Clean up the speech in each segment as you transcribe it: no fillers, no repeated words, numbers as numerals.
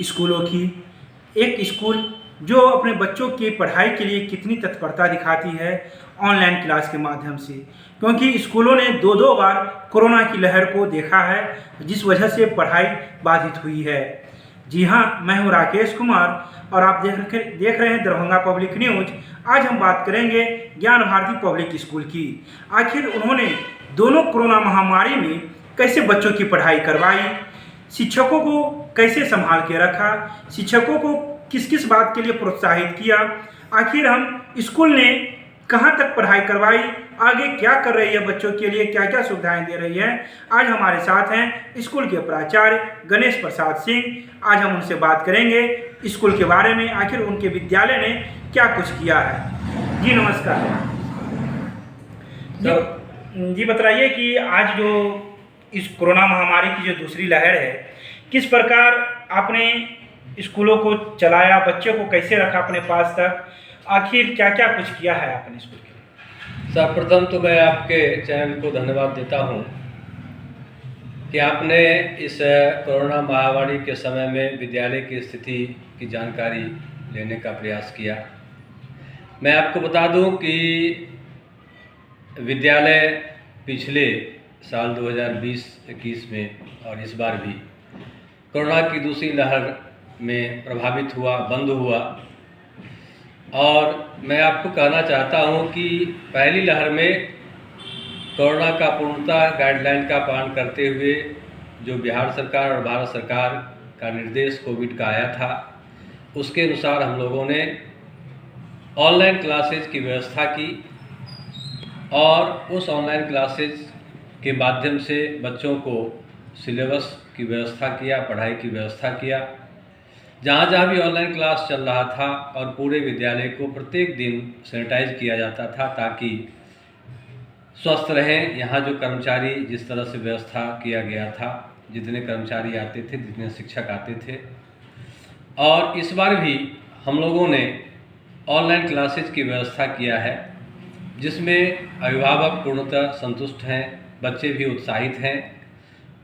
स्कूलों की। एक स्कूल जो अपने बच्चों की पढ़ाई के लिए कितनी तत्परता दिखाती है ऑनलाइन क्लास के माध्यम से, क्योंकि स्कूलों ने दो दो बार कोरोना की लहर को देखा है, जिस वजह से पढ़ाई बाधित हुई है। जी हाँ, मैं हूँ राकेश कुमार और आप देख रहे हैं दरभंगा पब्लिक न्यूज। आज हम बात करेंगे ज्ञान भारती पब्लिक स्कूल की। आखिर उन्होंने दोनों कोरोना महामारी में कैसे बच्चों की पढ़ाई करवाई, शिक्षकों को कैसे संभाल के रखा, शिक्षकों को किस किस बात के लिए प्रोत्साहित किया, आखिर हम स्कूल ने कहाँ तक पढ़ाई करवाई, आगे क्या कर रही है बच्चों के लिए, क्या क्या सुविधाएं दे रही है। आज हमारे साथ हैं स्कूल के प्राचार्य गणेश प्रसाद सिंह। आज हम उनसे बात करेंगे स्कूल के बारे में, आखिर उनके विद्यालय ने क्या कुछ किया है। जी नमस्कार। जी बताइए कि आज जो इस कोरोना महामारी की जो दूसरी लहर है, किस प्रकार आपने स्कूलों को चलाया, बच्चों को कैसे रखा अपने पास तक, आखिर क्या क्या कुछ किया है आपने स्कूल के लिए। सर्वप्रथम तो मैं आपके चैनल को धन्यवाद देता हूं कि आपने इस कोरोना महामारी के समय में विद्यालय की स्थिति की जानकारी लेने का प्रयास किया। मैं आपको बता दूं कि विद्यालय पिछले साल 2020-21 में और इस बार भी कोरोना की दूसरी लहर में प्रभावित हुआ, बंद हुआ। और मैं आपको कहना चाहता हूं कि पहली लहर में कोरोना का पूर्णतः गाइडलाइन का पालन करते हुए जो बिहार सरकार और भारत सरकार का निर्देश कोविड का आया था, उसके अनुसार हम लोगों ने ऑनलाइन क्लासेज की व्यवस्था की और उस ऑनलाइन क्लासेज के माध्यम से बच्चों को सिलेबस की व्यवस्था किया, पढ़ाई की व्यवस्था किया। जहाँ जहाँ भी ऑनलाइन क्लास चल रहा था और पूरे विद्यालय को प्रत्येक दिन सैनिटाइज किया जाता था ताकि स्वस्थ रहें। यहाँ जो कर्मचारी जिस तरह से व्यवस्था किया गया था, जितने कर्मचारी आते थे, जितने शिक्षक आते थे। और इस बार भी हम लोगों ने ऑनलाइन क्लासेज की व्यवस्था किया है, जिसमें अभिभावक पूर्णतः संतुष्ट हैं, बच्चे भी उत्साहित हैं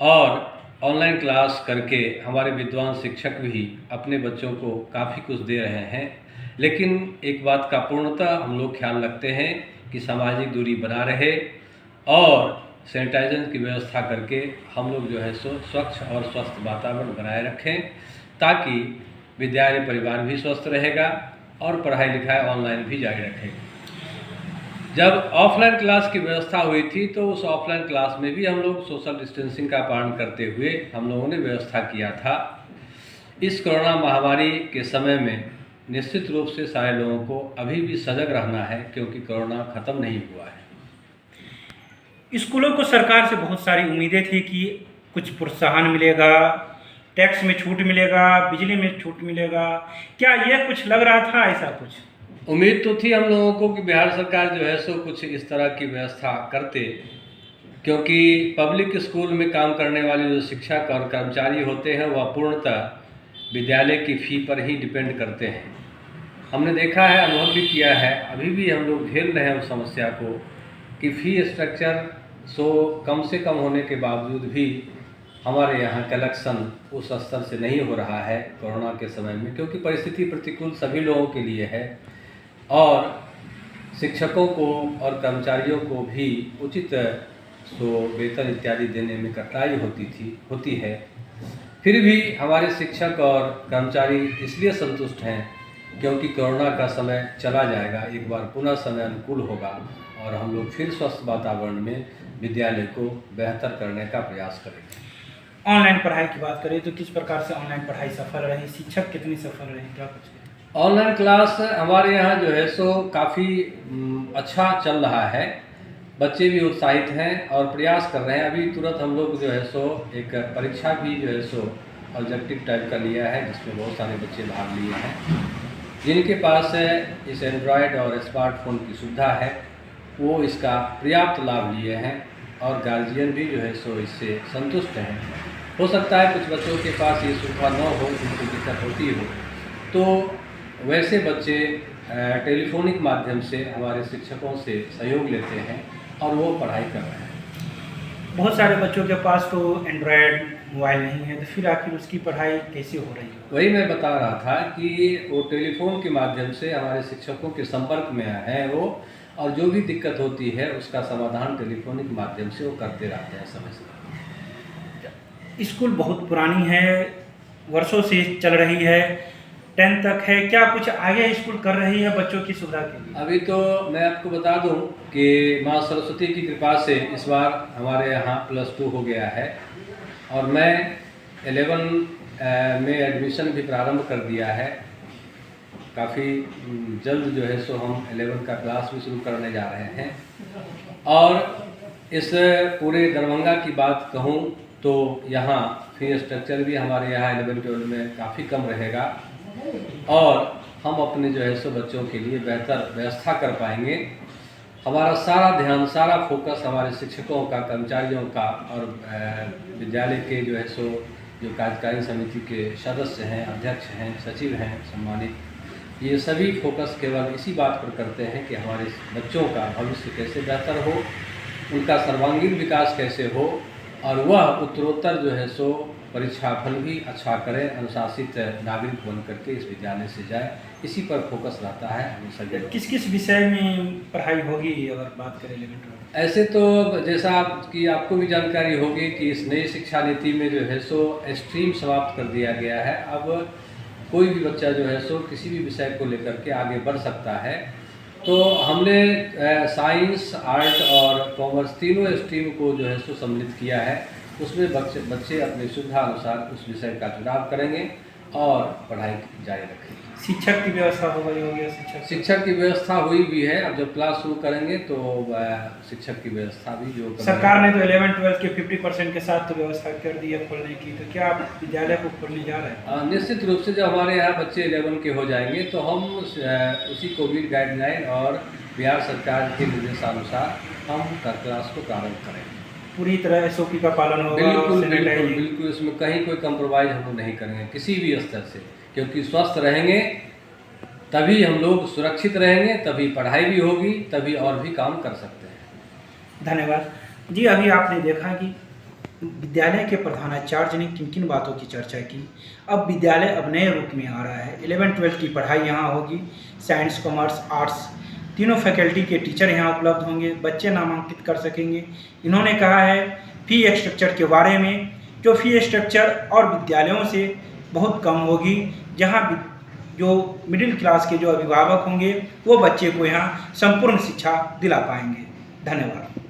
और ऑनलाइन क्लास करके हमारे विद्वान शिक्षक भी अपने बच्चों को काफ़ी कुछ दे रहे हैं। लेकिन एक बात का पूर्णतः हम लोग ख्याल रखते हैं कि सामाजिक दूरी बना रहे और सैनिटाइजर की व्यवस्था करके हम लोग जो है सो स्वच्छ और स्वस्थ वातावरण बनाए रखें, ताकि विद्यालय परिवार भी स्वस्थ रहेगा और पढ़ाई लिखाई ऑनलाइन भी जारी रखेगा। जब ऑफलाइन क्लास की व्यवस्था हुई थी तो उस ऑफलाइन क्लास में भी हम लोग सोशल डिस्टेंसिंग का पालन करते हुए हम लोगों ने व्यवस्था किया था। इस कोरोना महामारी के समय में निश्चित रूप से सारे लोगों को अभी भी सजग रहना है, क्योंकि कोरोना ख़त्म नहीं हुआ है। स्कूलों को सरकार से बहुत सारी उम्मीदें थी कि कुछ प्रोत्साहन मिलेगा, टैक्स में छूट मिलेगा, बिजली में छूट मिलेगा, क्या यह कुछ लग रहा था ऐसा कुछ? उम्मीद तो थी हम लोगों को कि बिहार सरकार जो है सो कुछ इस तरह की व्यवस्था करते, क्योंकि पब्लिक स्कूल में काम करने वाले जो शिक्षक और कर्मचारी होते हैं वह पूर्णतः विद्यालय की फ़ी पर ही डिपेंड करते हैं। हमने देखा है, अनुभव भी किया है, अभी भी हम लोग झेल रहे हैं उस समस्या को कि फ़ी स्ट्रक्चर कम से कम होने के बावजूद भी हमारे यहाँ कलेक्शन उस स्तर से नहीं हो रहा है कोरोना के समय में, क्योंकि परिस्थिति प्रतिकूल सभी लोगों के लिए है और शिक्षकों को और कर्मचारियों को भी उचित वेतन इत्यादि देने में कठिनाई होती है। फिर भी हमारे शिक्षक और कर्मचारी इसलिए संतुष्ट हैं क्योंकि कोरोना का समय चला जाएगा, एक बार पुनः समय अनुकूल होगा और हम लोग फिर स्वस्थ वातावरण में विद्यालय को बेहतर करने का प्रयास करेंगे। ऑनलाइन पढ़ाई की बात करें तो किस प्रकार से ऑनलाइन पढ़ाई सफल रही, शिक्षक कितनी सफल रहे, क्या कुछ? ऑनलाइन क्लास हमारे यहाँ जो है सो काफ़ी अच्छा चल रहा है, बच्चे भी उत्साहित हैं और प्रयास कर रहे हैं। अभी तुरंत हम लोग जो है सो एक परीक्षा भी जो है सो ऑब्जेक्टिव टाइप का लिया है, जिसमें बहुत सारे बच्चे भाग लिए हैं। जिनके पास इस एंड्रॉयड और स्मार्टफोन की सुविधा है वो इसका पर्याप्त लाभ लिए हैं और गार्जियन भी जो है सो इससे संतुष्ट हैं। हो सकता है कुछ बच्चों के पास ये सुविधा न हो, उनको दिक्कत होती हो, तो वैसे बच्चे टेलीफोनिक माध्यम से हमारे शिक्षकों से सहयोग लेते हैं और वो पढ़ाई कर रहे हैं। बहुत सारे बच्चों के पास तो एंड्रॉयड मोबाइल नहीं है, तो फिर आखिर उसकी पढ़ाई कैसे हो रही है? वही मैं बता रहा था कि वो टेलीफोन के माध्यम से हमारे शिक्षकों के संपर्क में हैं वो, और जो भी दिक्कत होती है उसका समाधान टेलीफोनिक माध्यम से वो करते रहते हैं समय से। स्कूल बहुत पुरानी है, वर्षों से चल रही है, 10th तक है, क्या कुछ आगे स्कूल कर रही है बच्चों की सुविधा के लिए? अभी तो मैं आपको बता दूं कि माँ सरस्वती की कृपा से इस बार हमारे यहाँ +2 हो गया है, और मैं 11 में एडमिशन भी प्रारंभ कर दिया है। काफ़ी जल्द जो है सो हम 11 का क्लास भी शुरू करने जा रहे हैं। और इस पूरे दरभंगा की बात कहूँ तो यहाँ फी स्ट्रक्चर भी हमारे यहाँ 11-12 में काफ़ी कम रहेगा, और हम अपने जो है सो बच्चों के लिए बेहतर व्यवस्था कर पाएंगे। हमारा सारा ध्यान, सारा फोकस हमारे शिक्षकों का, कर्मचारियों का, और विद्यालय के जो है सो जो कार्यकारी समिति के सदस्य हैं, अध्यक्ष हैं, सचिव हैं सम्मानित, ये सभी फोकस केवल इसी बात पर करते हैं कि हमारे बच्चों का भविष्य कैसे बेहतर हो, उनका सर्वांगीण विकास कैसे हो, और वह उत्तरोत्तर जो है सो परीक्षा फल भी अच्छा करें, अनुशासित नागरिक बन करके इस विद्यालय से जाए, इसी पर फोकस रहता है हमेशा। किस किस विषय में पढ़ाई होगी अगर बात करें 11-12? ऐसे तो जैसा कि आपको भी जानकारी होगी कि इस नई शिक्षा नीति में जो है सो स्ट्रीम समाप्त कर दिया गया है। अब कोई भी बच्चा जो है सो किसी भी विषय को लेकर के आगे बढ़ सकता है। तो हमने साइंस, आर्ट और कॉमर्स तीनों स्ट्रीम को जो है सो सम्मिलित किया है। उसमें बच्चे अपनी सुविधा अनुसार उस विषय का चुनाव करेंगे और पढ़ाई जारी रखेंगे। शिक्षक की व्यवस्था हो गई होगी? शिक्षक की व्यवस्था हुई भी है। अब जब क्लास शुरू करेंगे तो शिक्षक की व्यवस्था भी जो सरकार ने तो 11-12 के 50% के साथ तो व्यवस्था कर दी है खोलने की, तो क्या आप विद्यालय को खोलने जा रहे हैं? निश्चित रूप से जब हमारे यहाँ बच्चे 11 के हो जाएंगे तो हम उसी कोविड गाइडलाइन और बिहार सरकार के निर्देशानुसार हम क्लास को प्रारंभ करेंगे। पूरी तरह SOP का पालन होगा? बिल्कुल इसमें कहीं कोई कंप्रोमाइज़ हम लोग नहीं करेंगे किसी भी स्तर से, क्योंकि स्वस्थ रहेंगे तभी हम लोग सुरक्षित रहेंगे, तभी पढ़ाई भी होगी, तभी और भी काम कर सकते हैं। धन्यवाद जी। अभी आपने देखा कि विद्यालय के प्रधानाचार्य ने किन किन बातों की चर्चा की। अब विद्यालय अब नए रूप में आ रहा है। 11-12 की पढ़ाई यहाँ होगी। साइंस, कॉमर्स, आर्ट्स तीनों फैकल्टी के टीचर यहाँ उपलब्ध होंगे। बच्चे नामांकित कर सकेंगे। इन्होंने कहा है फी स्ट्रक्चर के बारे में, जो फी स्ट्रक्चर और विद्यालयों से बहुत कम होगी, जहाँ जो मिडिल क्लास के जो अभिभावक होंगे वो बच्चे को यहाँ संपूर्ण शिक्षा दिला पाएंगे। धन्यवाद।